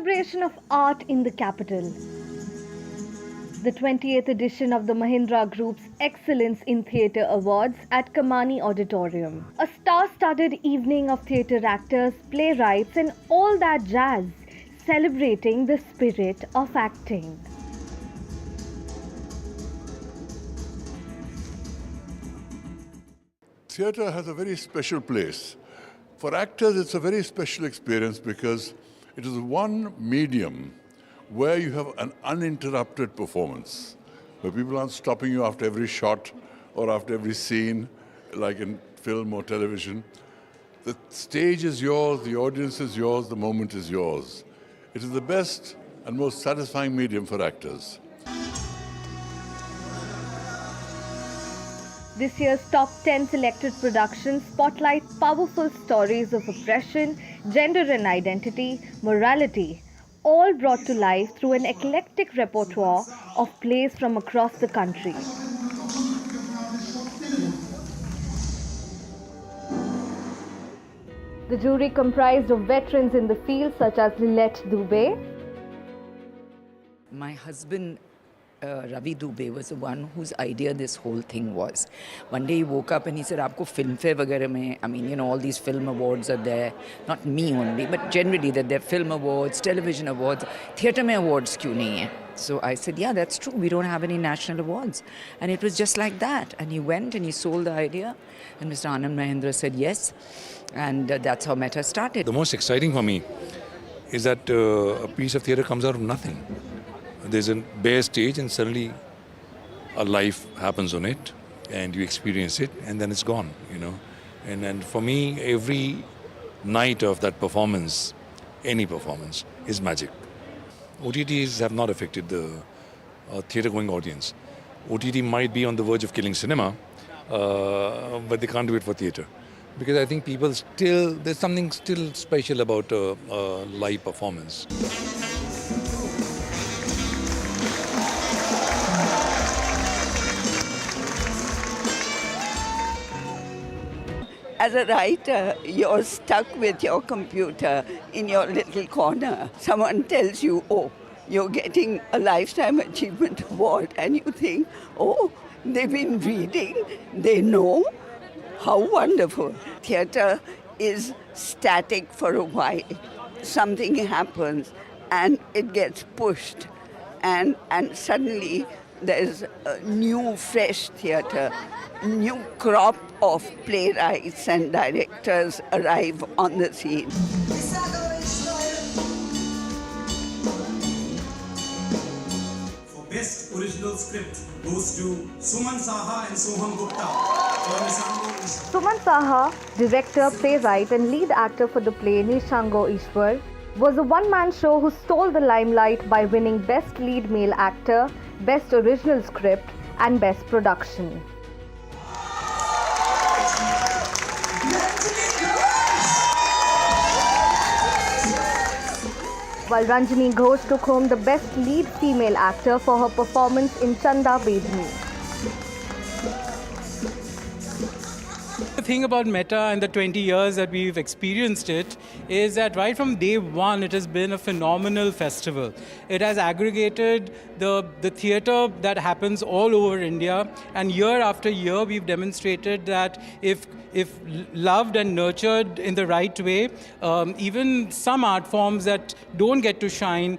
celebration of art in the capital. The 20th edition of the Mahindra Group's Excellence in Theatre Awards at Kamani Auditorium. A star-studded evening of theatre actors, playwrights and all that jazz, celebrating the spirit of acting. Theatre has a very special place. For actors, it's a very special experience because it is one medium where you have an uninterrupted performance, where people aren't stopping you after every shot or after every scene, like in film or television. The stage is yours, the audience is yours, the moment is yours. It is the best and most satisfying medium for actors. This year's top 10 selected productions spotlight powerful stories of oppression, gender and identity, morality, all brought to life through an eclectic repertoire of plays from across the country. The jury comprised of veterans in the field such as Lilette Dubey. My husband, Ravi Dubey, was the one whose idea this whole thing was. One day he woke up and he said, "Aapko filmfare वगैरह में, I mean, you know, all these film awards are there. Not me only, but generally that there are film awards, television awards. Theatre में awards क्यों नहीं है?" So I said, "Yeah, that's true. We don't have any national awards." And it was just like that. And he went and he sold the idea. And Mr. Anand Mahindra said yes. And that's how Meta started. The most exciting for me is that a piece of theatre comes out of nothing. There's a bare stage and suddenly a life happens on it and you experience it and then it's gone, you know. And for me, every night of that performance, any performance, is magic. OTTs have not affected the theatre-going audience. OTT might be on the verge of killing cinema, but they can't do it for theatre. Because I think people still, there's something still special about a live performance. As a writer, you're stuck with your computer in your little corner. Someone tells you, "Oh, you're getting a Lifetime Achievement Award," and you think, "Oh, they've been reading, they know. How wonderful." Theatre is static for a while. Something happens and it gets pushed, and suddenly there's a new, fresh theatre. New crop of playwrights and directors arrive on the scene. For Best Original Script goes to Suman Saha and Soham Gupta. Suman Saha, director, playwright and lead actor for the play Nishango Ishwar, was a one-man show who stole the limelight by winning Best Lead Male Actor, Best Original Script and Best Production. While Ranjini Ghosh took home the Best Lead Female Actor for her performance in Chanda Bedni. The thing about Meta and the 20 years that we've experienced it is that right from day one, it has been a phenomenal festival. It has aggregated the theatre that happens all over India, and year after year, we've demonstrated that if loved and nurtured in the right way, even some art forms that don't get to shine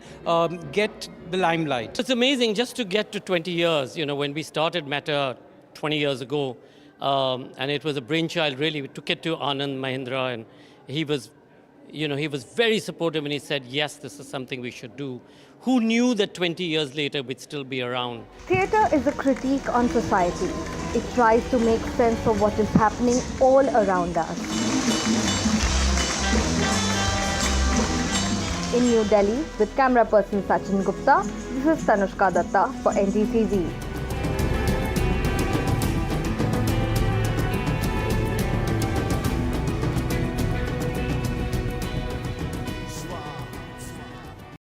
get the limelight. It's amazing just to get to 20 years, you know, when we started Meta 20 years ago, and it was a brainchild really. We took it to Anand Mahindra and he was very supportive and he said, yes, this is something we should do. Who knew that 20 years later we'd still be around? Theatre is a critique on society. It tries to make sense of what is happening all around us. In New Delhi, with camera person Sachin Gupta, this is Tanushka Datta for NDTV.